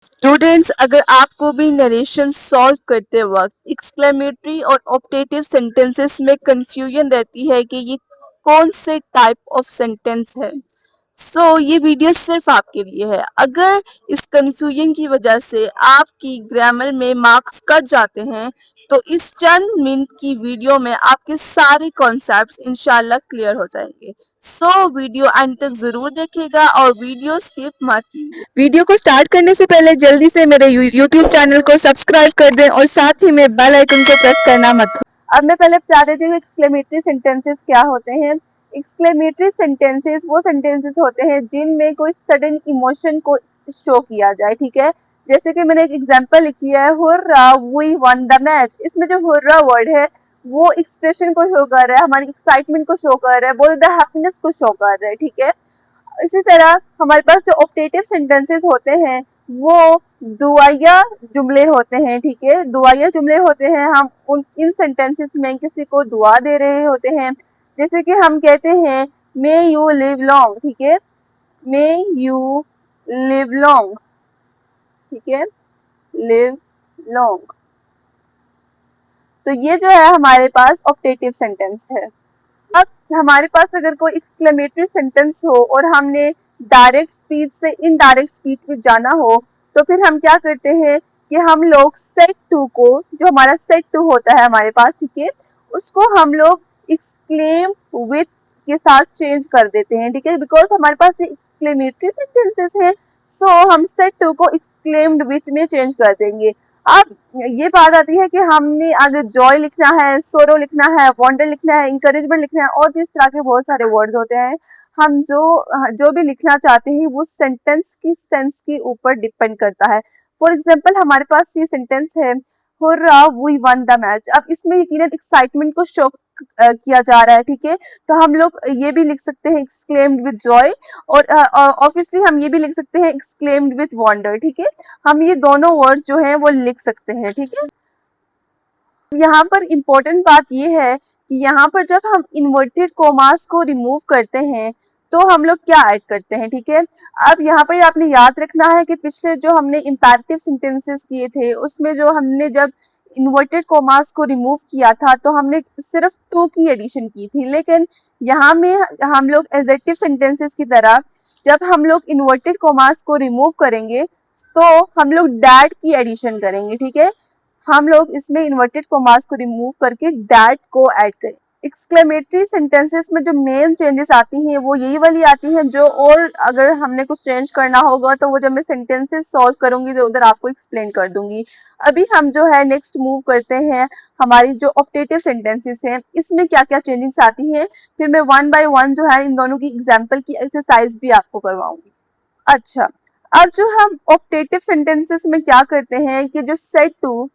Students, अगर आपको भी नरेशन सॉल्व करते वक्त एक्सक्लेमेटरी और ऑप्टेटिव सेंटेंसेस में कंफ्यूजन रहती है कि ये कौन से टाइप ऑफ सेंटेंस है, ये वीडियो सिर्फ आपके लिए है। अगर इस कंफ्यूजन की वजह से आपकी ग्रामर में मार्क्स कट जाते हैं, तो इस चंद मिनट की वीडियो में आपके सारे कॉन्सेप्ट्स इंशाल्लाह क्लियर हो जाएंगे। वीडियो अंत तक जरूर देखिएगा और वीडियो स्किप मत कीजिए। वीडियो को स्टार्ट करने से पहले जल्दी से मेरे यूट्यूब चैनल को सब्सक्राइब कर दें और साथ ही में बेल आइकन को प्रेस करना मत भूलें। अब मैं पहले बता देती हूँ एक्सक्लेमेटरी सेंटेंसेस क्या होते हैं। एक्सक्लेमेटरी सेंटेंसेस वो सेंटेंसेस होते हैं जिनमें कोई सडन इमोशन को शो किया जाए, ठीक है। जैसे कि मैंने एक एग्जांपल लिखी है, hurrah we won the match. इसमें जो हुर्रा वर्ड है वो एक्सप्रेशन को शो कर रहा है, हमारी एक्साइटमेंट को शो कर रहा है, बोल द हैप्पीनेस को शो कर रहा है, ठीक है। इसी तरह हमारे पास जो ऑप्टेटिव सेंटेंसेस होते हैं वो दुआया जुमले होते हैं, ठीक है। दुआया जुमले होते हैं, हम उन इन सेंटेंसेस में किसी को दुआ दे रहे होते हैं। जैसे कि हम कहते हैं मे यू लिव लॉन्ग, ठीक है, मे यू लिव लॉन्ग, ठीक है, लिव लॉन्ग। तो ये जो है हमारे पास ऑप्टेटिव सेंटेंस है। अब हमारे पास अगर कोई एक्सक्लेमेटरी सेंटेंस हो और हमने डायरेक्ट स्पीच से इनडायरेक्ट स्पीच में जाना हो, तो फिर हम क्या करते हैं कि हम लोग सेट टू को, जो हमारा सेट टू होता है हमारे पास, ठीक है, उसको हम लोग एक्सक्लेम विथ के साथ चेंज कर देते हैं, ठीक है। बिकॉज हमारे पास ये एक्सक्लेमेटरी सेंटेंसेस है, हम सेट टू को एक्सक्लेम्ड विथ में चेंज कर देंगे। अब ये बात आती है कि हमने अगर जॉय लिखना है, सोरो लिखना है, वंडर लिखना है, इंकरेजमेंट लिखना है, और भी इस तरह के बहुत सारे वर्ड्स होते हैं। हम जो भी लिखना चाहते हैं वो सेंटेंस की सेंस के ऊपर डिपेंड करता है। फॉर एग्जाम्पल हमारे पास ये सेंटेंस है, hurrah we won the match. अब इसमें यकीनन एक्साइटमेंट को शो किया जा रहा है, ठीक है। तो हम लोग ये भी लिख सकते हैं एक्सक्लेम्ड विद जॉय, और ऑब्वियसली हम ये भी लिख सकते हैं एक्सक्लेम्ड विद वंडर, ठीक है। हम ये दोनों वर्ड्स जो हैं वो लिख सकते हैं, ठीक है। यहाँ पर इम्पोर्टेंट बात ये है कि यहाँ पर जब हम इन्वर्टेड कोमास को रिमूव करते हैं तो हम लोग क्या ऐड करते हैं, ठीक है। अब यहाँ पर आपने याद रखना है कि पिछले जो हमने इंपैरेटिव सेंटेंसेस किए थे उसमें जो हमने जब इन्वर्टेड कोमास को रिमूव किया था तो हमने सिर्फ टू की एडिशन की थी, लेकिन यहाँ में हम लोग एडजेक्टिव सेंटेंसेस की तरह जब हम लोग इन्वर्टेड कोमास को रिमूव करेंगे तो हम लोग डैट की एडिशन करेंगे, ठीक है। हम लोग इसमें इन्वर्टेड कोमास को रिमूव करके डैट को ऐड करें। एक्सक्लेमेटरी सेंटेंसेस में जो मेन चेंजेस आती हैं वो यही वाली आती हैं, जो और अगर हमने कुछ चेंज करना होगा तो वो जब मैं सेंटेंसेस सॉल्व करूंगी तो उधर आपको एक्सप्लेन कर दूंगी। अभी हम जो है नेक्स्ट मूव करते हैं हमारी जो ऑप्टेटिव सेंटेंसेस हैं, इसमें क्या क्या चेंजेस आती हैं, फिर मैं वन बाय वन जो है इन दोनों की एग्जाम्पल की एक्सरसाइज भी आपको करवाऊंगी। अच्छा, अब जो हम ऑप्टेटिव सेंटेंसेस में क्या करते हैं कि जो सेट टू,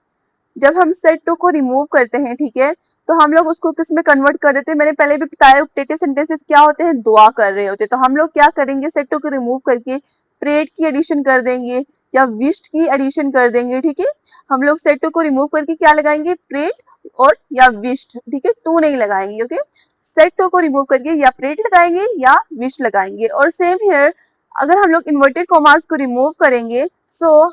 जब हम सेट टू को रिमूव करते हैं, ठीक है, तो हम लोग उसको किस में कन्वर्ट कर देते हैं। मैंने पहले भी बताया ऑप्टेटिव सेंटेंसेस क्या होते हैं, दुआ कर रहे होते हैं। तो हम लोग क्या करेंगे, सेट टू को रिमूव करके प्रेड की एडिशन कर देंगे या विश्ड की एडिशन कर देंगे, ठीक है। हम लोग सेट टू को रिमूव करके क्या लगाएंगे, प्रेड और या विश्ड, ठीक है, टू नहीं लगाएंगे, ओके। सेट टू को रिमूव करके या प्रेड लगाएंगे या विश लगाएंगे। और सेम हियर अगर हम लोग इन्वर्टेड कॉमास को रिमूव करेंगे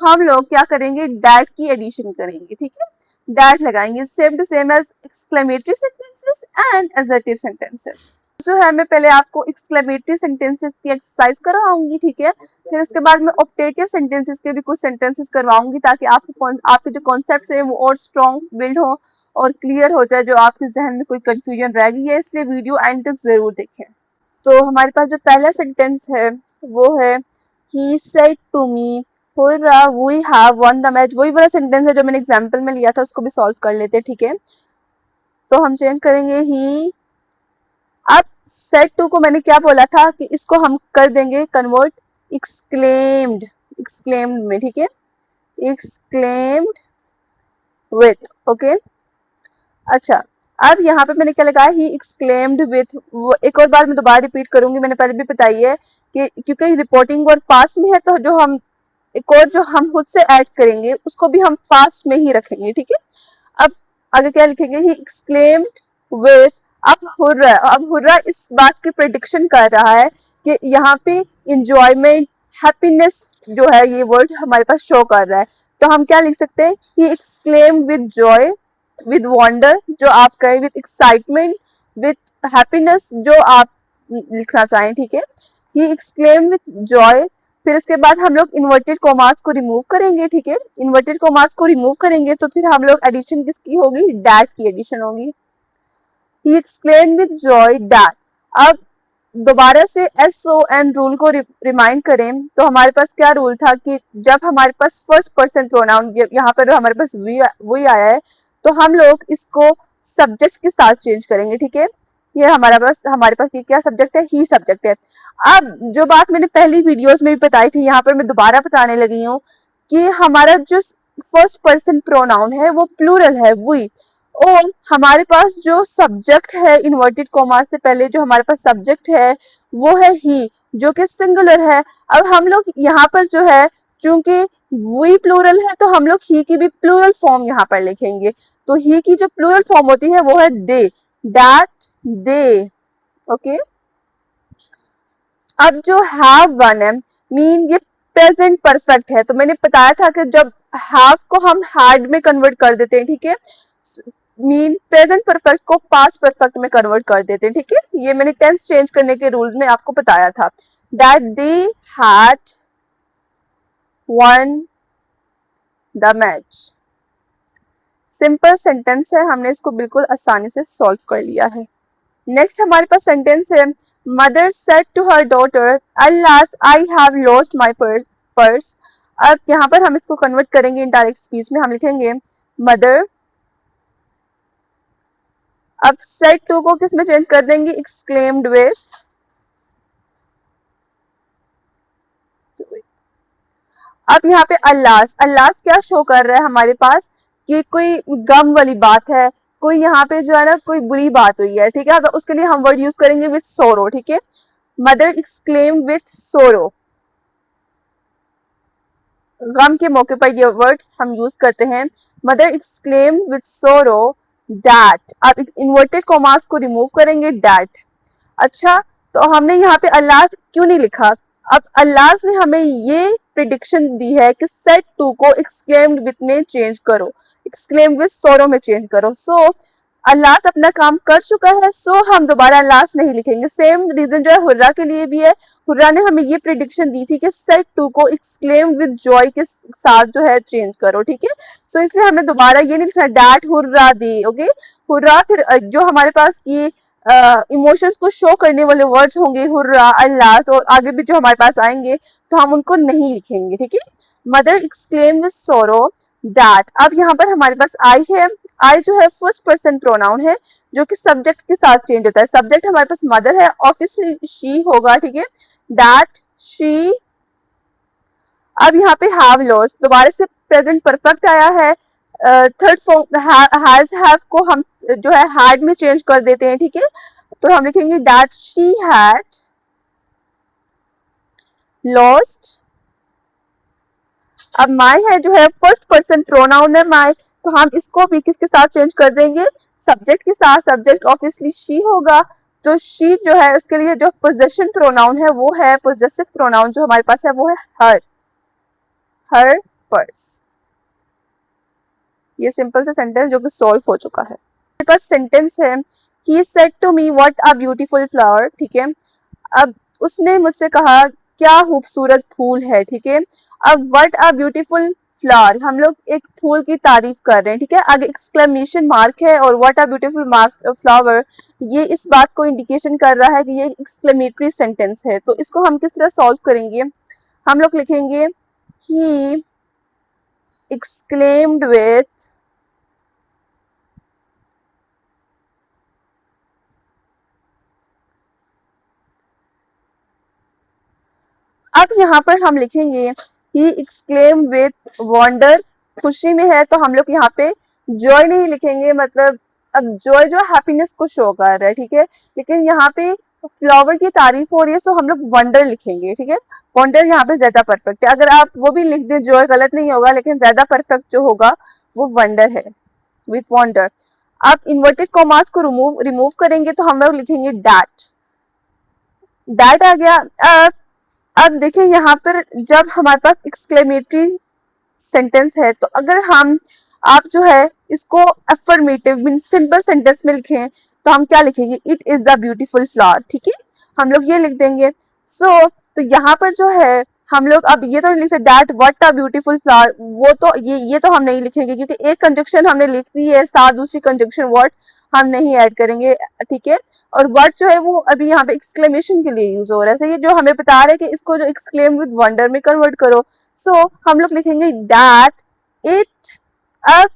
हम लोग क्या करेंगे, डैट की एडिशन करेंगे, ठीक है, डैट लगाएंगे। Same to same as exclamatory sentences and assertive sentences. जो है मैं पहले आपको एक्सक्लेमेटरी सेंटेंसेस की एक्सरसाइज करवाऊंगी, ठीक है, फिर उसके बाद मैं ऑप्टेटिव सेंटेंसेस के भी कुछ सेंटेंसेस करवाऊंगी ताकि आपके जो कॉन्सेप्ट्स है वो और स्ट्रॉन्ग बिल्ड हो और क्लियर हो जाए, जो आपके जहन में कोई कंफ्यूजन रह गई है। इसलिए वीडियो एंड तक जरूर देखें। तो हमारे पास जो पहला सेंटेंस है वो है he said to me hurrah we have won the match. वही वाला सेंटेंस है जो मैंने एग्जांपल में लिया था, उसको भी सॉल्व कर लेते हैं, ठीक है। तो हम चेंज करेंगे ही। अब सेड टू को मैंने क्या बोला था कि इसको हम कर देंगे कन्वर्ट एक्सक्लेम्ड, एक्सक्लेम्ड में, ठीक है, एक्सक्लेम्ड विथ, ओके। अच्छा, अब यहाँ पे मैंने क्या लगाया, ही एक्सक्लेम्ड विथ। एक और बार मैं दोबारा रिपीट करूंगी, मैंने पहले भी बताई है कि क्योंकि रिपोर्टिंग वर्ड पास्ट में है तो जो हम एक और जो हम खुद से ऐड करेंगे उसको भी हम पास्ट में ही रखेंगे, ठीक है। अब आगे क्या लिखेंगे, ही एक्सक्लेम्ड विथ। अब हुर्रा इस बात की प्रेडिक्शन कर रहा है कि यहाँ पे इंजॉयमेंट हैप्पीनेस जो है ये वर्ड हमारे पास शो कर रहा है, तो हम क्या लिख सकते हैं, he exclaim with joy, with wonder जो आप कहें, विद एक्साइटमेंट, विद हैप्पीनेस जो आप लिखना चाहें, ठीक है। ही एक्सक्लेम विद जॉय, फिर उसके बाद हम लोग इन्वर्टेड कॉमास को रिमूव करेंगे, ठीक है। इन्वर्टेड कॉमास को रिमूव करेंगे तो फिर हम लोग एडिशन किसकी होगी, डैट की एडिशन होगी। ही एक्सक्लेम विद जॉय डैट। अब दोबारा से SON रूल को रिमाइंड करें तो हमारे पास क्या रूल था कि जब हमारे पास फर्स्ट पर्सन प्रोनाउन, यहाँ पर हमारे पास वही आया है, तो हम लोग इसको सब्जेक्ट के साथ चेंज करेंगे, ठीक है। ये हमारे पास ये क्या सब्जेक्ट है, ही सब्जेक्ट है। अब जो बात मैंने पहली वीडियोस में भी बताई थी, यहाँ पर मैं दोबारा बताने लगी हूँ कि हमारा जो फर्स्ट पर्सन प्रोनाउन है वो प्लूरल है, वी, और हमारे पास जो सब्जेक्ट है इन्वर्टेड कॉमास से पहले जो हमारे पास सब्जेक्ट है वो है ही, जो कि सिंगुलर है। अब हम लोग यहाँ पर जो है, चूंकि वी प्लूरल है तो हम लोग ही की भी प्लूरल फॉर्म यहाँ पर लिखेंगे, तो ही की जो प्लूरल फॉर्म होती है वो है दे, दैट, दे, ओके। अब जो हैव वन है, मीन ये प्रेजेंट परफेक्ट है, तो मैंने बताया था कि जब हैव को हम हैड में कन्वर्ट कर देते हैं, ठीक है, मीन प्रेजेंट परफेक्ट को पास्ट परफेक्ट में कन्वर्ट कर देते हैं, ठीक है। ये मैंने टेंस चेंज करने के रूल्स में आपको बताया था। That they had one the match. Simple sentence है, हमने इसको बिल्कुल आसानी से सॉल्व कर लिया है। नेक्स्ट हमारे पास सेंटेंस है, mother said to her daughter alas I have lost my purse. अब यहाँ पर हम इसको कन्वर्ट करेंगे इनडायरेक्ट स्पीच में, हम लिखेंगे मदर, अब सेड टू को किस में चेंज कर देंगे, एक्सक्लेम्ड विद, अब यहाँ पे अल्लास, अल्लास क्या शो कर रहा है हमारे पास कि कोई गम वाली बात है, कोई यहाँ पे जो है ना कोई बुरी बात हुई है, ठीक है, तो उसके लिए हम वर्ड यूज करेंगे विथ सोरो, ठीक है। मदर एक्सक्लेम विथ सोरो, गम के मौके पर ये वर्ड हम यूज करते हैं, मदर एक्सक्लेम विथ सोरो दैट। अब इन्वर्टेड कॉमास को रिमूव करेंगे, दैट। अच्छा, तो हमने यहाँ पे अल्लाह क्यों नहीं लिखा, अब अल्लाह ने हमें ये प्रिडिक्शन दी है कि सेट टू को एक्सक्लेम्ड विथ में चेंज करो, एक्सक्लेम्ड विथ सोरो में चेंज करो। सो अल्लाह अपना काम कर चुका है, सो हम दोबारा अल्लाह नहीं लिखेंगे। सेम रीजन जो है हुर्रा के लिए भी है, हुर्रा ने हमें ये प्रिडिक्शन दी थी कि सेट टू को एक्सक्लेम विद जॉय के साथ जो है चेंज करो, ठीक है। सो इसलिए हमें दोबारा ये नहीं लिखना that hurrah the, okay. Hurrah फिर जो हमारे पास ये इमोशंस को शो करने वाले वर्ड्स होंगे हुर्रा, अल्लाह, और आगे भी जो हमारे पास आएंगे तो हम उनको नहीं लिखेंगे, ठीक है। मदर एक्सक्लेम विद सोरो दैट। अब यहाँ पर हमारे पास आई है, आई जो है फर्स्ट पर्सन प्रोनाउन है जो कि सब्जेक्ट के साथ चेंज होता है। सब्जेक्ट हमारे पास मदर है, ऑब्वियसली शी होगा, ठीक है, दैट शी। अब यहाँ पे हैव लॉस्ट, दोबारा से प्रेजेंट परफेक्ट आया है, थर्ड फॉर्म हैज हैव को हम जो है हैड में चेंज कर देते हैं, ठीक है, तो हम लिखेंगे दैट शी हैड लॉस्ट। अब माई है जो है फर्स्ट पर्सन प्रोनाउन है माई, तो हम इसको भी किसके साथ चेंज कर देंगे, सब्जेक्ट के साथ। सब्जेक्ट ऑब्वियसली शी होगा, तो शी जो है उसके लिए जो पोजेशन प्रोनाउन है वो है, पोजेसिव प्रोनाउन जो हमारे पास है वो है हर, हर पर्स। ये सिंपल सा सेंटेंस जो कि सॉल्व हो चुका है। मेरे पास सेंटेंस है, he said to me what a beautiful flower, ठीक है। अब उसने मुझसे कहा क्या खूबसूरत फूल है, ठीक है। अब व्हाट अ ब्यूटीफुल फ्लावर, हम लोग एक फूल की तारीफ कर रहे हैं, ठीक है, आगे एक्सक्लेमेशन मार्क है और व्हाट अ ब्यूटीफुल फ्लावर, ये इस बात को इंडिकेशन कर रहा है कि ये एक्सक्लेमेटरी सेंटेंस है। तो इसको हम किस तरह सॉल्व करेंगे, हम लोग लिखेंगे ही एक्सक्लेम्ड विथ अब यहाँ पर हम लिखेंगे ही एक्सक्लेम विथ वंडर, खुशी में है तो हम लोग यहाँ पे जॉय नहीं लिखेंगे, मतलब अब जॉय जो हैप्पीनेस को शो कर रहा है, ठीक है, लेकिन यहाँ पे फ्लावर की तारीफ हो रही है तो हम लोग वंडर लिखेंगे, ठीक है। वंडर यहाँ पे ज्यादा परफेक्ट है, अगर आप वो भी लिख दें जॉय गलत नहीं होगा, लेकिन ज्यादा परफेक्ट जो होगा वो वंडर है, विथ वंडर। आप इन्वर्टेड कॉमास को रिमूव करेंगे तो हम लोग लिखेंगे डैट, डैट आ गया। अब देखिए यहाँ पर जब हमारे पास एक्सक्लेमेटरी सेंटेंस है तो अगर हम आप जो है इसको अफर्मेटिव मीन सिंपल सेंटेंस में लिखें तो हम क्या लिखेंगे, it is a beautiful flower, ठीक है, हम लोग ये लिख देंगे। तो यहाँ पर जो है हम लोग अब ये तो नहीं लिख सकते that what a beautiful flower, वो तो ये तो हम नहीं लिखेंगे क्योंकि एक कंजक्शन हमने लिख दी है, साथ दूसरी कंजक्शन व्हाट हम नहीं ऐड करेंगे, ठीक है। और वर्ड जो है वो अभी यहाँ पे एक्सक्लेमेशन के लिए यूज हो रहा है, सही है, जो हमें बता रहे हैं कि इसको जो एक्सक्लेम विद वंडर में कन्वर्ट करो। सो हम लोग लिखेंगे दैट इट। अब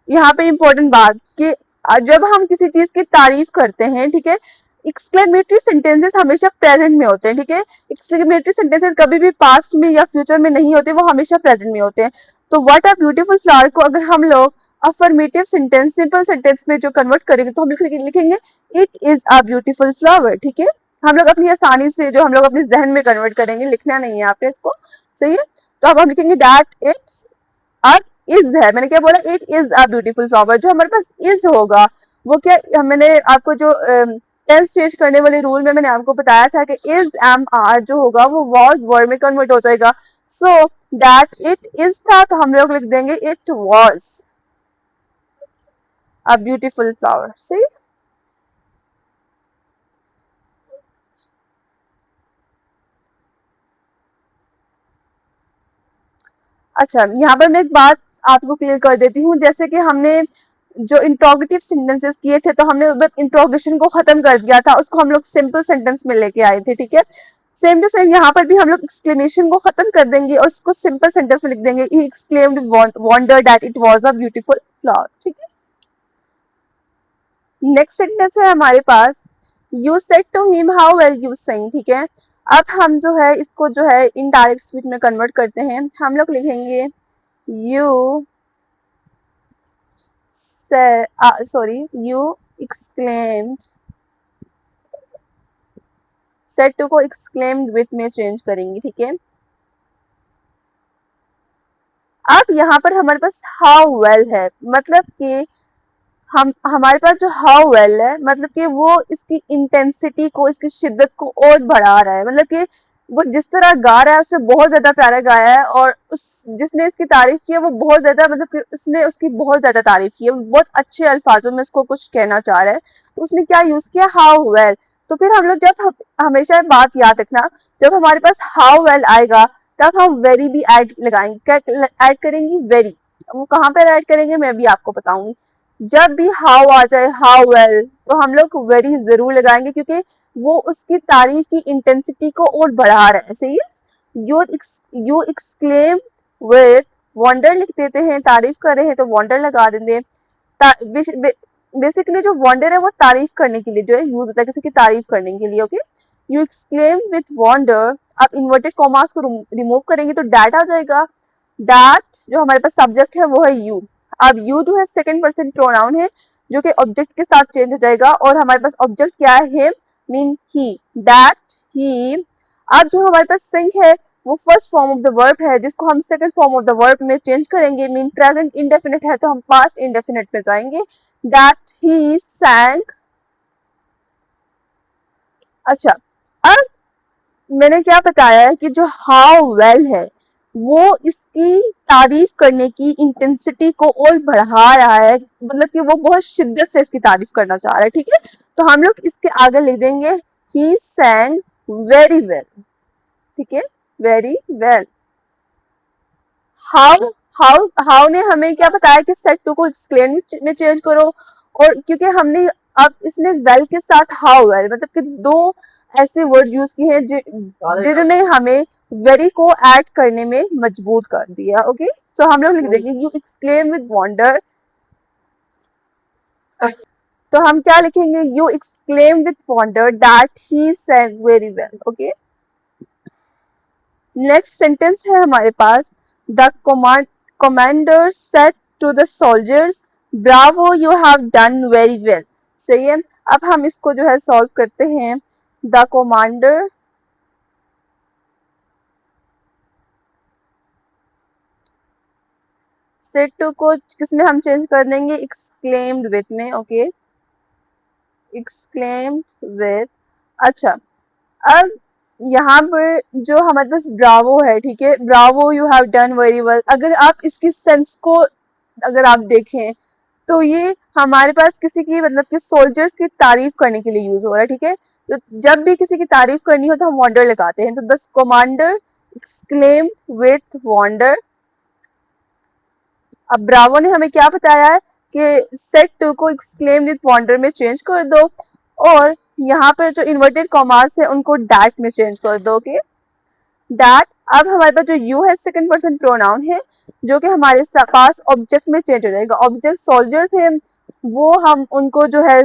यहाँ पे इंपॉर्टेंट बात कि जब हम किसी चीज की तारीफ करते हैं, ठीक है, एक्सक्लेमेटरी सेंटेंसेस हमेशा प्रेजेंट में होते हैं, ठीक है, एक्सक्लेमेटरी सेंटेंसेस कभी भी पास्ट में या फ्यूचर में नहीं होते, वो हमेशा प्रेजेंट में होते हैं। तो व्हाट अ ब्यूटीफुल फ्लावर को अगर हम लोग अफर्मेटिव सेंटेंस सिंपल सेंटेंस में जो कन्वर्ट करेंगे तो हम लिखेंगे it is a beautiful flower, ठीक है। हम लोग अपनी आसानी से जो हम लोग अपने जहन में कन्वर्ट करेंगे, लिखना नहीं है आपने इसको, सही है। तो अब हम लिखेंगे दैट इट्स अब इज है, मैंने क्या बोला, it is a beautiful flower, जो हमारे पास इज होगा वो क्या, मैंने आपको जो टेंस चेंज करने वाले रूल में मैंने आपको बताया था कि इज एम आर जो होगा वो वॉज वर्ड में कन्वर्ट हो जाएगा। सो दैट इट इज था तो हम लोग लिख देंगे it was a beautiful flower, सही। अच्छा, यहाँ पर मैं एक बात आपको क्लियर कर देती हूँ, जैसे कि हमने जो इंट्रोगेटिव सेंटेंसेस किए थे तो हमने उधर इंट्रोगेशन को खत्म कर दिया था, उसको हम लोग सिंपल सेंटेंस में लेके आए थे, ठीक है। सेम टू सेम यहाँ पर भी हम लोग एक्सक्लेमेशन को खत्म कर देंगे और उसको सिंपल सेंटेंस में लिख देंगे, he exclaimed wonder that it was a beautiful flower, ठीक है। नेक्स्ट सेंटेंस है हमारे पास, you said to him how well you sing, ठीक है। अब हम जो है इसको जो है इनडायरेक्ट स्पीच में कन्वर्ट करते हैं, हम लोग लिखेंगे you you exclaimed, said to को एक्सक्लेम्ड विथ में चेंज करेंगे, ठीक है। अब यहाँ पर हमारे पास हाउ वेल है, मतलब कि हम हमारे पास जो हाउ वेल है मतलब कि वो इसकी इंटेंसिटी को, इसकी शिद्दत को और बढ़ा रहा है, मतलब कि वो जिस तरह गा रहा है उससे बहुत ज्यादा प्यारा गाया है, और उस जिसने इसकी तारीफ की है वो बहुत ज्यादा, मतलब कि उसने उसकी बहुत ज्यादा तारीफ की है, बहुत अच्छे अल्फाजों में उसको कुछ कहना चाह रहा है, तो उसने क्या यूज किया, हाउ वेल। तो फिर हम लोग जब हमेशा बात याद रखना, जब हमारे पास हाउ वेल आएगा तब हम वेरी भी ऐड लगाएंगे, क्या ऐड करेंगे, वेरी। वो कहाँ पर ऐड करेंगे मैं भी आपको बताऊंगी। जब भी हाउ आ जाए, हाउ वेल, तो हम लोग वेरी जरूर लगाएंगे क्योंकि वो उसकी तारीफ की इंटेंसिटी को और बढ़ा रहा है, सही है। यू एक्सक्लेम विथ वंडर लिख देते हैं, तारीफ कर रहे हैं तो वंडर लगा देंगे। बेसिकली जो वंडर है वो तारीफ करने के लिए जो है यूज होता है, किसी की तारीफ करने के लिए, okay. You exclaim with wonder, आप इन्वर्टेड कॉमास को रिमूव करेंगे तो डैट आ जाएगा। डैट जो हमारे पास सब्जेक्ट है वो है यू। अब यू जो है सेकंड पर्सन प्रोनाउन है जो कि ऑब्जेक्ट के साथ चेंज हो जाएगा, और हमारे पास ऑब्जेक्ट क्या है, him mean he, that he. अब जो हमारे पास सिंग है वो first form of the verb है जिसको हम second form of the verb में चेंज करेंगे, मीन प्रेजेंट इंडेफिनिट है तो हम पास्ट इंडेफिनिट में जाएंगे, दैट ही sang। अच्छा, अब मैंने क्या बताया है कि जो हाउ वेल है वो इसकी तारीफ करने की इंटेंसिटी को और बढ़ा रहा है, मतलब कि वो बहुत शिद्दत से इसकी तारीफ करना चाह रहा है, ठीक है। तो हम लोग इसके आगे लिख देंगे ही sang वेरी वेल, ठीक है, very well. How how how ने हमें क्या बताया कि सेट टू को एक्सक्लेम में चेंज करो, और क्योंकि हमने अब इसने वेल के साथ हाउ वेल मतलब कि दो ऐसे वर्ड यूज किए हैं जिन्होंने हमें वेरी को ऐड करने में मजबूर कर दिया, ओके। सो हम लोग लिख देंगे यू एक्सक्लेम विद वंडर, तो हम क्या लिखेंगे, you exclaim with wonder that he sang very well, okay. Next sentence है हमारे पास, the commander said to the soldiers bravo you have done very well, सही है। अब हम इसको जो है सॉल्व करते हैं, द कमांडर सेड टू को किसमें हम चेंज कर देंगे, एक्सक्लेम्ड विथ में, ओके, एक्सक्लेम्ड विथ। अच्छा, अब यहाँ पर जो हमारे पास ब्रावो है, ठीक है, Bravo you have done very well, अगर आप इसकी सेंस को अगर आप देखें तो ये हमारे पास किसी की मतलब कि सोल्जर्स की तारीफ करने के लिए यूज हो रहा है, ठीक है। तो जब भी किसी की तारीफ करनी हो तो हम वंडर लगाते हैं, तो the commander exclaim with wonder. अब ब्रावो ने हमें क्या बताया है कि सेट टू को एक्सक्लेम विथ वंडर में चेंज कर दो, और यहाँ पर जो इन्वर्टेड कॉमास है उनको डैट में चेंज कर दो। Okay, that. अब हमारे पास जो यू है सेकंड पर्सन प्रोनाउन है, जो कि हमारे पास ऑब्जेक्ट में चेंज हो जाएगा। ऑब्जेक्ट सोल्जर्स है, वो हम उनको जो है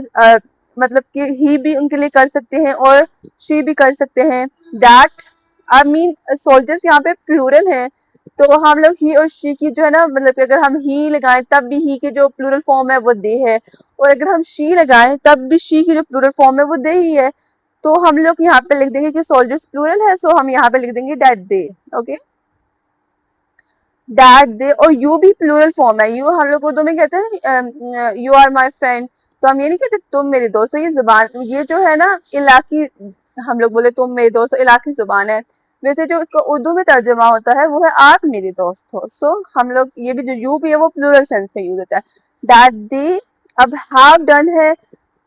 मतलब कि ही भी उनके लिए कर सकते हैं और शी भी कर सकते हैं। डैट आई मीन सोल्जर्स यहाँ पे प्लूरल है, तो हम लोग ही और शी की जो है ना, मतलब कि अगर हम ही लगाएं तब भी ही की जो प्लूरल फॉर्म है वो दे है, और अगर हम शी लगाएं तब भी शी की जो प्लूरल फॉर्म है वो दे ही है। तो हम लोग यहाँ पे लिख देंगे कि सोल्जर्स प्लूरल है, सो हम यहाँ पे लिख देंगे डैट दे। ओके, डैट दे। और यू भी प्लूरल फॉर्म है, यू हम लोग उर्दू में कहते हैं यू आर माई फ्रेंड, तो हम ये नहीं कहते तुम मेरे दोस्त। तो ये जुबान, ये जो है ना इलाकी, हम लोग बोले तुम मेरे दोस्त, इलाकी जुबान है। वैसे जो इसका उर्दू में तर्जुमा होता है वो है आप मेरे दोस्त हो। सो हम लोग ये भी जो यू भी है वो प्लूरल सेंस में यूज होता है। डैट दे। अब हैव डन है,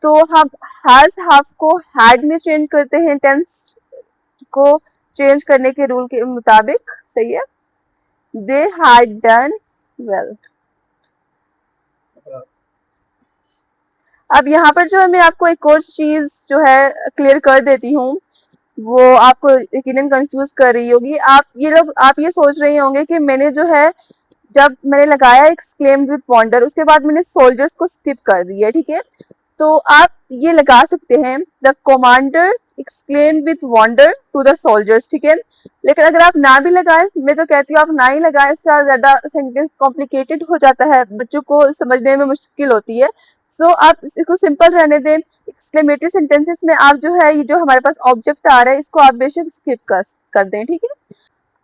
तो हम हैज हैव को हैड में चेंज करते हैं टेंस को चेंज करने के रूल के मुताबिक। सही है, दे हैड डन वेल। अब यहाँ पर जो है मैं आपको एक और चीज जो है क्लियर कर देती हूँ, वो आपको यकीनन कंफ्यूज कर रही होगी। आप ये सोच रहे होंगे कि मैंने जो है जब मैंने लगाया एक्सक्लेम विद वंडर, उसके बाद मैंने सोल्जर्स को स्किप कर दिया, ठीक है। तो आप ये लगा सकते हैं the commander exclaim with wonder to the soldiers, ठीक है। लेकिन अगर आप ना भी लगाएं, मैं तो कहती हूँ आप ना ही लगाएं, इससे ज्यादा सेंटेंस कॉम्प्लिकेटेड हो जाता है, बच्चों को समझने में मुश्किल होती है। सो आप इसको सिंपल रहने दें। एक्सक्लेमेटरी सेंटेंसेस में आप जो है ये जो हमारे पास ऑब्जेक्ट आ रहा है इसको आप बेशक स्किप कर दें, ठीक है।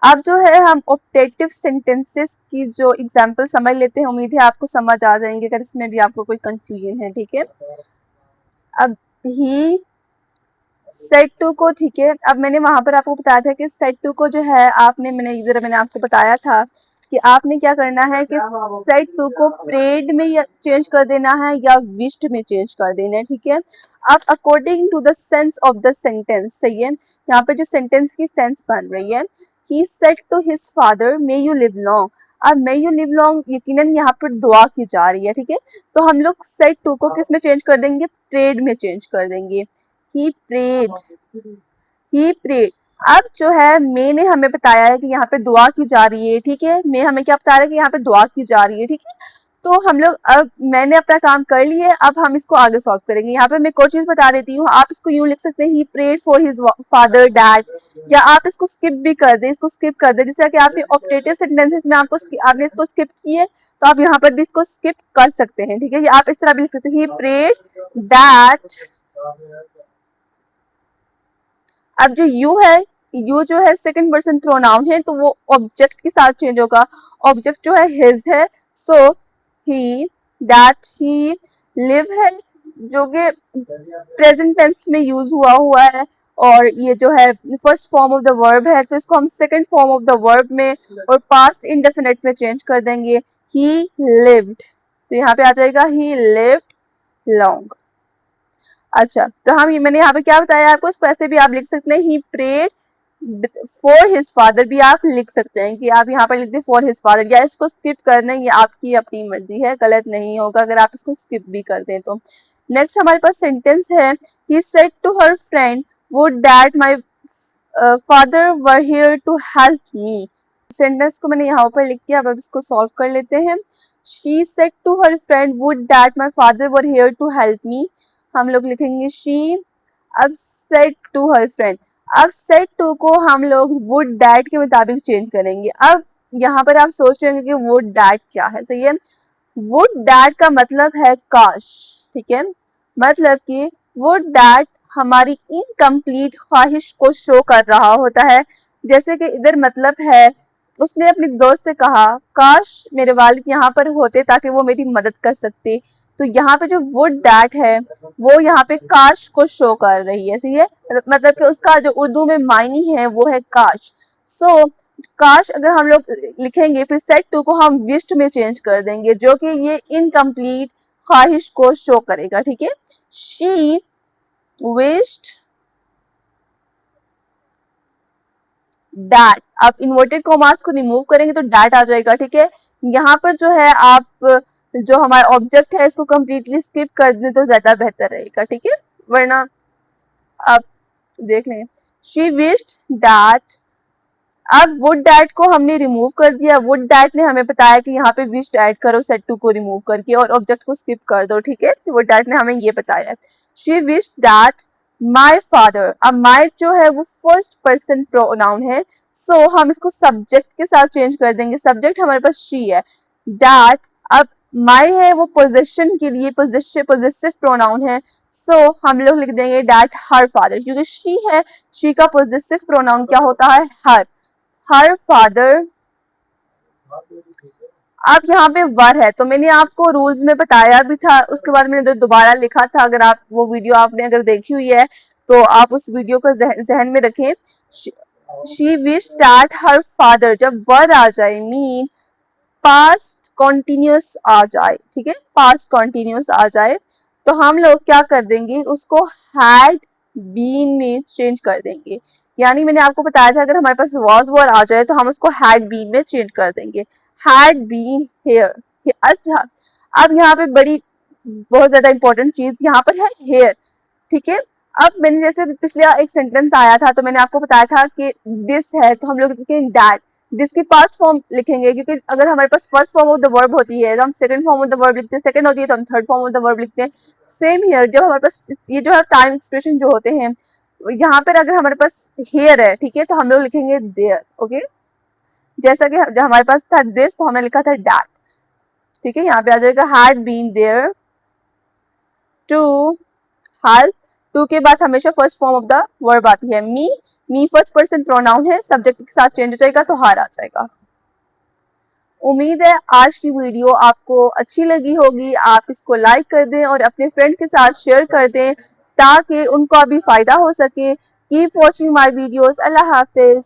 अब जो है हम ऑप्टेटिव सेंटेंसेस की जो एग्जांपल समझ लेते हैं, उम्मीद है आपको समझ आ जाएंगे अगर इसमें भी आपको कोई कंफ्यूजन है, ठीक है। अब ही सेट टू को, ठीक है, अब मैंने वहां पर आपको बताया था कि सेट टू को जो है मैंने आपको बताया था कि आपने क्या करना है कि सेट टू को प्रेड में या चेंज कर देना है या विश्ड में चेंज कर देना है, ठीक है। अब according to the sense of the sentence, सही है, यहाँ पे जो सेंटेंस की सेंस बन रही है, he said to his father may you live long. अब मे यू लिव लॉन्ग यकीनन यहाँ पर दुआ की जा रही है, ठीक है। तो हम लोग सेड टू को किस में चेंज कर देंगे, प्रेड में चेंज कर देंगे। He prayed, he prayed. अब जो है मे ने हमें बताया है कि यहाँ पे दुआ की जा रही है, ठीक है। मे हमें क्या बता रहा है कि यहाँ पे दुआ की जा रही है, ठीक है। तो हम लोग, अब मैंने अपना काम कर लिया है, अब हम इसको आगे सॉल्व करेंगे। यहाँ पे मैं एक और चीज बता देती हूँ, आप इसको यूं लिख सकते हैं he prayed for his father that, या आप इसको स्किप भी कर दें, इसको स्किप कर दें। जैसे कि आपने ऑप्टेटिव सेंटेंसेस में आपने इसको स्किप किए, तो आप यहाँ पर भी इसको स्किप कर सकते हैं, ठीक है। आप इस तरह भी लिख सकते हैं, ही प्रेड दैट। अब जो यू है, यू जो है सेकंड पर्सन प्रोनाउन है, तो वो ऑब्जेक्ट के साथ चेंज होगा। ऑब्जेक्ट जो है हिज है, सो ही, दैट, ही। लिव है जो कि प्रेजेंट टेंस में यूज हुआ है, और ये जो है first form of the verb है, तो इसको हम second form of the verb में और पास्ट इंडेफिनिट में चेंज कर देंगे। ही लिव्ड, तो यहाँ पे आ जाएगा ही लिव्ड लॉन्ग। अच्छा, तो मैंने यहाँ पे क्या बताया आपको, इसको ऐसे भी आप लिख सकते हैं, he prayed for his father भी आप लिख सकते हैं कि आप यहाँ पर लिख दें फॉर हिज फादर, या इसको स्किप कर दें, ये आपकी अपनी मर्जी है, गलत नहीं होगा अगर आप इसको स्किप भी कर दें तो। नेक्स्ट हमारे पास सेंटेंस है, he said to her friend would that my father were here to help me. Sentence को मैंने यहाँ पर लिख के अब इसको सॉल्व कर लेते हैं। She said to her friend would that my father were here to help me, हम लोग लिखेंगे शी। अब सेड टू हर फ्रेंड, अब सेड टू को हम लोग वुड डैट के मुताबिक चेंज करेंगे। अब यहाँ पर आप सोच रहे होंगे कि वुड डैट क्या है, सही है। वुड डैट का मतलब है काश, ठीक है। मतलब कि वुड डैट हमारी इनकम्प्लीट ख्वाहिश को शो कर रहा होता है। जैसे कि इधर मतलब है, उसने अपने दोस्त से कहा काश मेरे वालिद यहाँ पर होते ताकि वो मेरी मदद कर सकते, तो यहाँ पे जो वुड डैट है वो यहाँ पे काश को शो कर रही है, सही है, मतलब कि उसका जो उर्दू में मायनी है वो है काश। सो काश अगर हम लोग लिखेंगे फिर सेट टू को हम विश्ड में चेंज कर देंगे, जो कि ये इनकम्प्लीट ख्वाहिश को शो करेगा, ठीक है। शी विश्ड डैट, आप इन्वर्टेड कॉमास को रिमूव करेंगे तो डैट आ जाएगा, ठीक है। यहाँ पर जो है आप जो हमारा ऑब्जेक्ट है इसको कंप्लीटली स्किप कर दें तो ज्यादा बेहतर रहेगा, ठीक है, वरना आप देख लें। शी विश्ड डैट, अब वुड डैट को हमने रिमूव कर दिया, वुड डैट ने हमें बताया कि यहाँ पे विश्ड ऐड करो सेट टू को रिमूव करके और ऑब्जेक्ट को स्किप कर दो, ठीक है, वुड डैट ने हमें ये बताया। She wished that my father, अब माई जो है वो फर्स्ट पर्सन प्रोनाउन है, सो हम इसको सब्जेक्ट के साथ चेंज कर देंगे, सब्जेक्ट हमारे पास शी है, डैट अब माई है वो पोजेशन के लिए पोजेसिव प्रोनाउन है, सो हम लोग लिख देंगे डैट हर फादर, क्योंकि शी है, शी का पोजेसिव प्रोनाउन क्या होता है, हर फादर। अब यहाँ पे वर है, तो मैंने आपको रूल्स में बताया भी था, उसके बाद मैंने दोबारा लिखा था, अगर आप वो वीडियो आपने अगर देखी हुई है तो आप उस वीडियो को जहन में रखें। She wish that her father, जब वर आ जाए मीन पास्ट कॉन्टिन्यूस आ जाए, ठीक है, पास्ट कॉन्टिन्यूस आ जाए तो हम लोग क्या कर देंगे, उसको हैड बीन में चेंज कर देंगे। यानी मैंने आपको बताया था अगर हमारे पास वॉज वर आ जाए तो हम उसको हैड बीन में चेंज कर देंगे, हैड बीन हेयर। अच्छा, अब यहाँ पे बड़ी बहुत ज्यादा इंपॉर्टेंट चीज यहाँ पर है हेयर, ठीक है। अब मैंने जैसे पिछले एक सेंटेंस आया था तो मैंने आपको बताया था कि दिस है तो हम लोग लिखेंगे दैट, दिस की पास्ट फॉर्म लिखेंगे, क्योंकि अगर हमारे पास first form of the verb होती है तो हम second form of the verb लिखते हैं, सेकंड होती है तो हम third form of the verb लिखते हैं। सेम हियर, जब हमारे पास ये जो है टाइम एक्सप्रेशन जो होते हैं, यहाँ पर अगर हमारे पास हेयर है, ठीक है, तो हम लोग लिखेंगे देयर, ओके। जैसा कि जब हमारे पास था दिस तो हमने लिखा था डैट, ठीक है, यहाँ पे आ जाएगा had been there to hall, to के बाद हमेशा first form of the verb आती है, मी फर्स्ट पर्सन प्रोनाउन है, सब्जेक्ट के साथ चेंज हो जाएगा तो हार आ जाएगा। उम्मीद है आज की वीडियो आपको अच्छी लगी होगी, आप इसको लाइक कर दें और अपने फ्रेंड के साथ शेयर कर दें ताकि उनको भी फायदा हो सके। Keep watching my videos, Allah Hafiz.